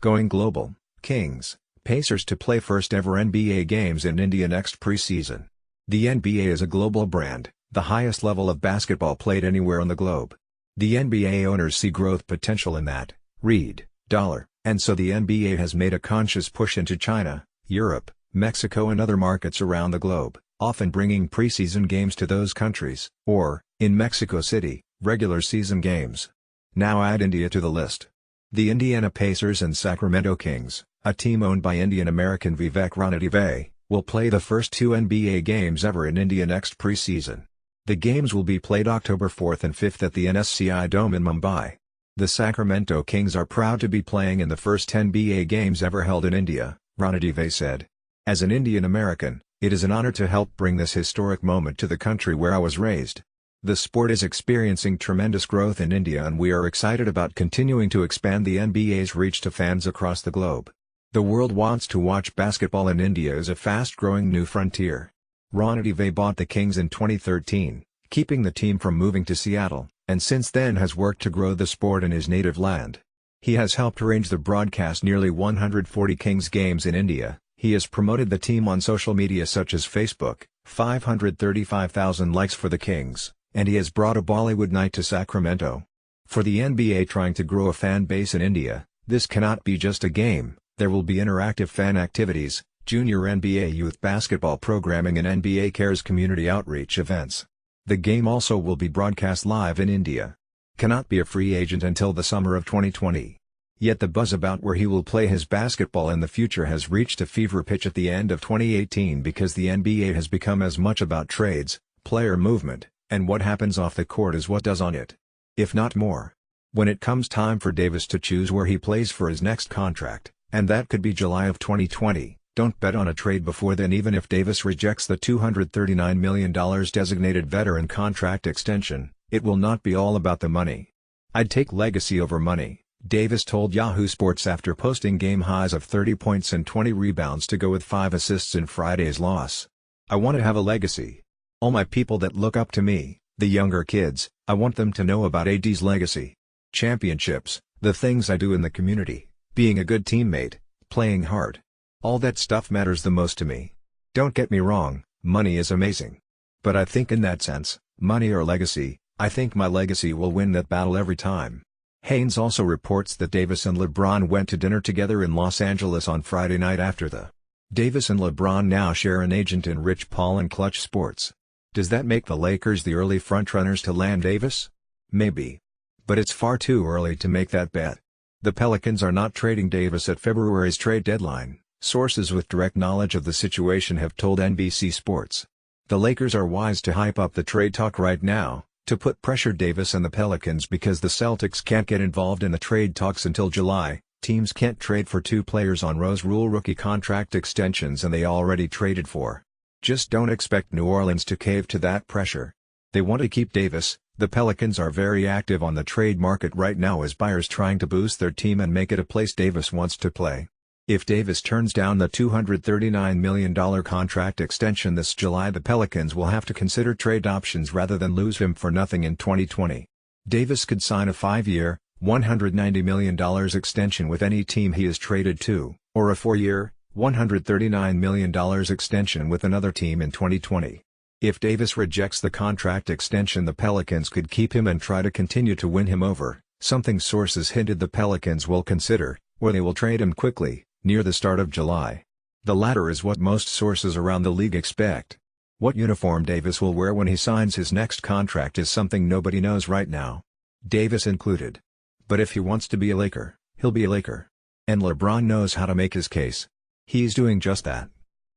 Going global, Kings, Pacers to play first ever NBA games in India next preseason. The NBA is a global brand, the highest level of basketball played anywhere on the globe. The NBA owners see growth potential in that, read, dollar, and so the NBA has made a conscious push into China, Europe, Mexico and other markets around the globe, often bringing preseason games to those countries, or, in Mexico City, regular season games. Now add India to the list. The Indiana Pacers and Sacramento Kings, a team owned by Indian-American Vivek Ranadive, will play the first two NBA games ever in India next preseason. The games will be played October 4th and 5th at the NSCI Dome in Mumbai. The Sacramento Kings are proud to be playing in the first NBA games ever held in India, Ranadive said. As an Indian American, it is an honor to help bring this historic moment to the country where I was raised. The sport is experiencing tremendous growth in India and we are excited about continuing to expand the NBA's reach to fans across the globe. The world wants to watch basketball and India is a fast-growing new frontier. Ranadive bought the Kings in 2013, keeping the team from moving to Seattle, and since then has worked to grow the sport in his native land. He has helped arrange the broadcast nearly 140 Kings games in India. He has promoted the team on social media such as Facebook, 535,000 likes for the Kings, and he has brought a Bollywood night to Sacramento. For the NBA trying to grow a fan base in India, this cannot be just a game, there will be interactive fan activities, junior NBA youth basketball programming and NBA Cares community outreach events. The game also will be broadcast live in India. Cannot be a free agent until the summer of 2020. Yet the buzz about where he will play his basketball in the future has reached a fever pitch at the end of 2018 because the NBA has become as much about trades, player movement, and what happens off the court as what does on it. If not more. When it comes time for Davis to choose where he plays for his next contract, and that could be July of 2020, don't bet on a trade before then. Even if Davis rejects the $239 million designated veteran contract extension, it will not be all about the money. I'd take legacy over money, Davis told Yahoo Sports after posting game highs of 30 points and 20 rebounds to go with 5 assists in Friday's loss. I want to have a legacy. All my people that look up to me, the younger kids, I want them to know about AD's legacy. Championships, the things I do in the community, being a good teammate, playing hard. All that stuff matters the most to me. Don't get me wrong, money is amazing. But I think in that sense, money or legacy, I think my legacy will win that battle every time. Haynes also reports that Davis and LeBron went to dinner together in Los Angeles on Friday night after the. Davis and LeBron now share an agent in Rich Paul and Clutch Sports. Does that make the Lakers the early frontrunners to land Davis? Maybe. But it's far too early to make that bet. The Pelicans are not trading Davis at February's trade deadline, sources with direct knowledge of the situation have told NBC Sports. The Lakers are wise to hype up the trade talk right now, to put pressure Davis and the Pelicans because the Celtics can't get involved in the trade talks until July. Teams can't trade for two players on Rose Rule rookie contract extensions and they already traded for. Just don't expect New Orleans to cave to that pressure. They want to keep Davis. The Pelicans are very active on the trade market right now as buyers trying to boost their team and make it a place Davis wants to play. If Davis turns down the $239 million contract extension this July, the Pelicans will have to consider trade options rather than lose him for nothing in 2020. Davis could sign a 5-year, $190 million extension with any team he is traded to, or a 4-year, $139 million extension with another team in 2020. If Davis rejects the contract extension, the Pelicans could keep him and try to continue to win him over, something sources hinted the Pelicans will consider, or they will trade him quickly, near the start of July. The latter is what most sources around the league expect. What uniform Davis will wear when he signs his next contract is something nobody knows right now. Davis included. But if he wants to be a Laker, he'll be a Laker. And LeBron knows how to make his case. He's doing just that.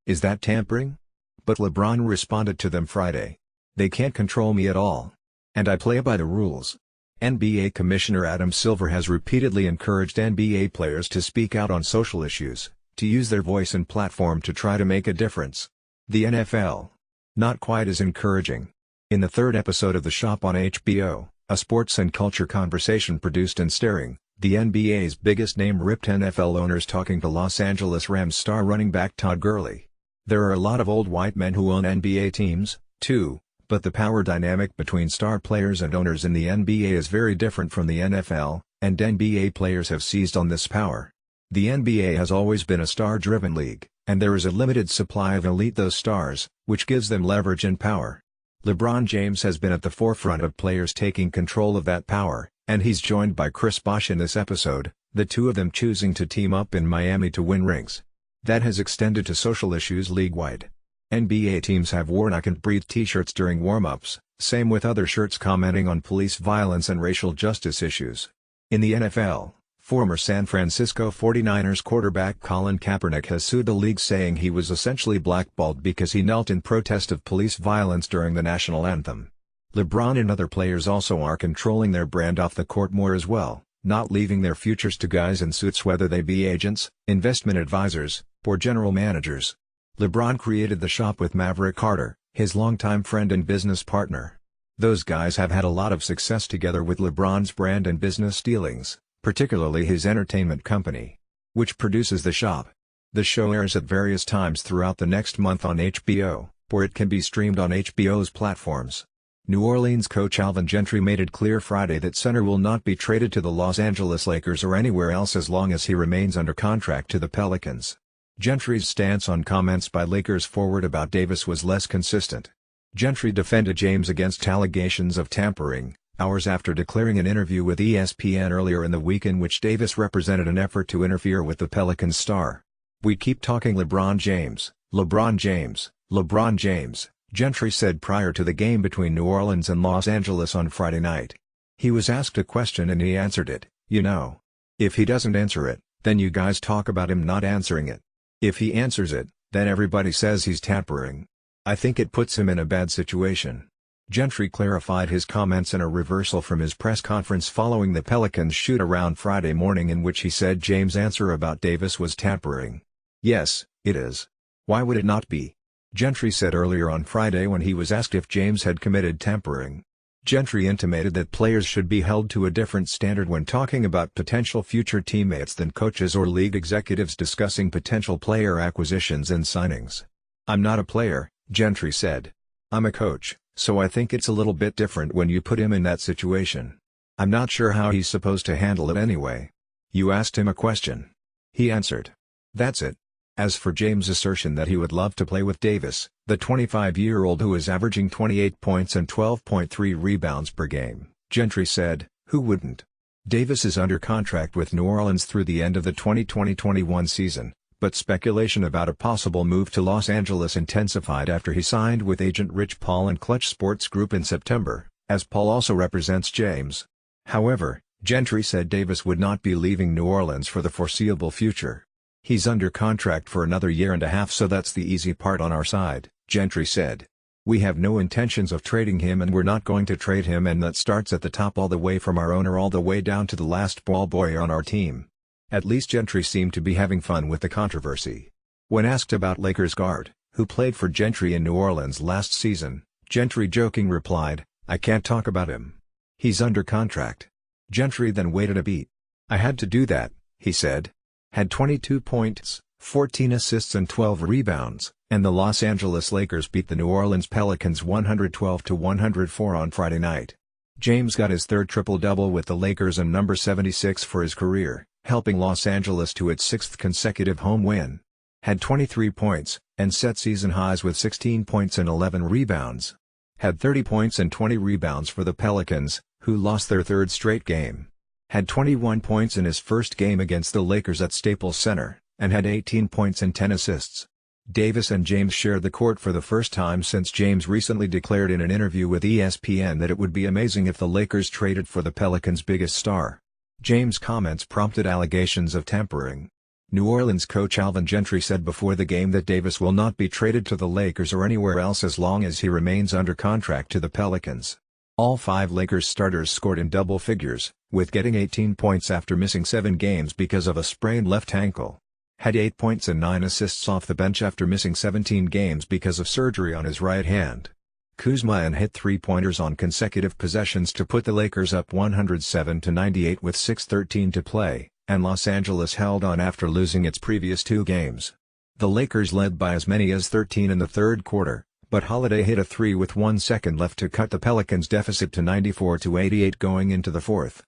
Is that tampering? But LeBron responded to them Friday. They can't control me at all. And I play by the rules. NBA Commissioner Adam Silver has repeatedly encouraged NBA players to speak out on social issues, to use their voice and platform to try to make a difference. The NFL. Not quite as encouraging. In the third episode of The Shop on HBO, a sports and culture conversation produced and starring the NBA's biggest name ripped NFL owners talking to Los Angeles Rams star running back Todd Gurley. There are a lot of old white men who own NBA teams, too, but the power dynamic between star players and owners in the NBA is very different from the NFL, and NBA players have seized on this power. The NBA has always been a star-driven league, and there is a limited supply of elite those stars, which gives them leverage and power. LeBron James has been at the forefront of players taking control of that power, and he's joined by Chris Bosh in this episode, the two of them choosing to team up in Miami to win rings. That has extended to social issues league-wide. NBA teams have worn "I Can't Breathe" t-shirts during warm-ups, same with other shirts commenting on police violence and racial justice issues. In the NFL, former San Francisco 49ers quarterback Colin Kaepernick has sued the league saying he was essentially blackballed because he knelt in protest of police violence during the national anthem. LeBron and other players also are controlling their brand off the court more as well, not leaving their futures to guys in suits whether they be agents, investment advisors, or general managers. LeBron created the shop with Maverick Carter, his longtime friend and business partner. Those guys have had a lot of success together with LeBron's brand and business dealings, particularly his entertainment company, which produces the shop. The show airs at various times throughout the next month on HBO, or it can be streamed on HBO's platforms. New Orleans coach Alvin Gentry made it clear Friday that center will not be traded to the Los Angeles Lakers or anywhere else as long as he remains under contract to the Pelicans. Gentry's stance on comments by Lakers forward about Davis was less consistent. Gentry defended James against allegations of tampering, hours after declaring an interview with ESPN earlier in the week in which Davis represented an effort to interfere with the Pelicans star. "We keep talking LeBron James, LeBron James, LeBron James," Gentry said prior to the game between New Orleans and Los Angeles on Friday night. He was asked a question and he answered it, "You know. If he doesn't answer it, then you guys talk about him not answering it. If he answers it, then everybody says he's tampering. I think it puts him in a bad situation." Gentry clarified his comments in a reversal from his press conference following the Pelicans shoot-around Friday morning in which he said James' answer about Davis was tampering. "Yes, it is. Why would it not be?" Gentry said earlier on Friday when he was asked if James had committed tampering. Gentry intimated that players should be held to a different standard when talking about potential future teammates than coaches or league executives discussing potential player acquisitions and signings. "I'm not a player," Gentry said. "I'm a coach, so I think it's a little bit different when you put him in that situation. I'm not sure how he's supposed to handle it anyway. You asked him a question. He answered. That's it." As for James' assertion that he would love to play with Davis, the 25-year-old who is averaging 28 points and 12.3 rebounds per game, Gentry said, "Who wouldn't?" Davis is under contract with New Orleans through the end of the 2020-21 season, but speculation about a possible move to Los Angeles intensified after he signed with agent Rich Paul and Clutch Sports Group in September, as Paul also represents James. However, Gentry said Davis would not be leaving New Orleans for the foreseeable future. "He's under contract for another year and a half, so that's the easy part on our side," Gentry said. "We have no intentions of trading him and we're not going to trade him, and that starts at the top all the way from our owner all the way down to the last ball boy on our team." At least Gentry seemed to be having fun with the controversy. When asked about Lakers guard, who played for Gentry in New Orleans last season, Gentry joking replied, "I can't talk about him. He's under contract." Gentry then waited a beat. "I had to do that," he said. Had 22 points, 14 assists and 12 rebounds, and the Los Angeles Lakers beat the New Orleans Pelicans 112-104 on Friday night. James got his third triple-double with the Lakers and number 76 for his career, helping Los Angeles to its sixth consecutive home win. Had 23 points, and set season highs with 16 points and 11 rebounds. Had 30 points and 20 rebounds for the Pelicans, who lost their third straight game. Had 21 points in his first game against the Lakers at Staples Center, and had 18 points and 10 assists. Davis and James shared the court for the first time since James recently declared in an interview with ESPN that it would be amazing if the Lakers traded for the Pelicans' biggest star. James' comments prompted allegations of tampering. New Orleans coach Alvin Gentry said before the game that Davis will not be traded to the Lakers or anywhere else as long as he remains under contract to the Pelicans. All 5 Lakers starters scored in double figures, with getting 18 points after missing 7 games because of a sprained left ankle. Had 8 points and 9 assists off the bench after missing 17 games because of surgery on his right hand. Kuzma hit 3-pointers on consecutive possessions to put the Lakers up 107-98 with 6:13 to play, and Los Angeles held on after losing its previous 2 games. The Lakers led by as many as 13 in the third quarter, but Holiday hit a 3 with 1 second left to cut the Pelicans' deficit to 94-88 going into the fourth.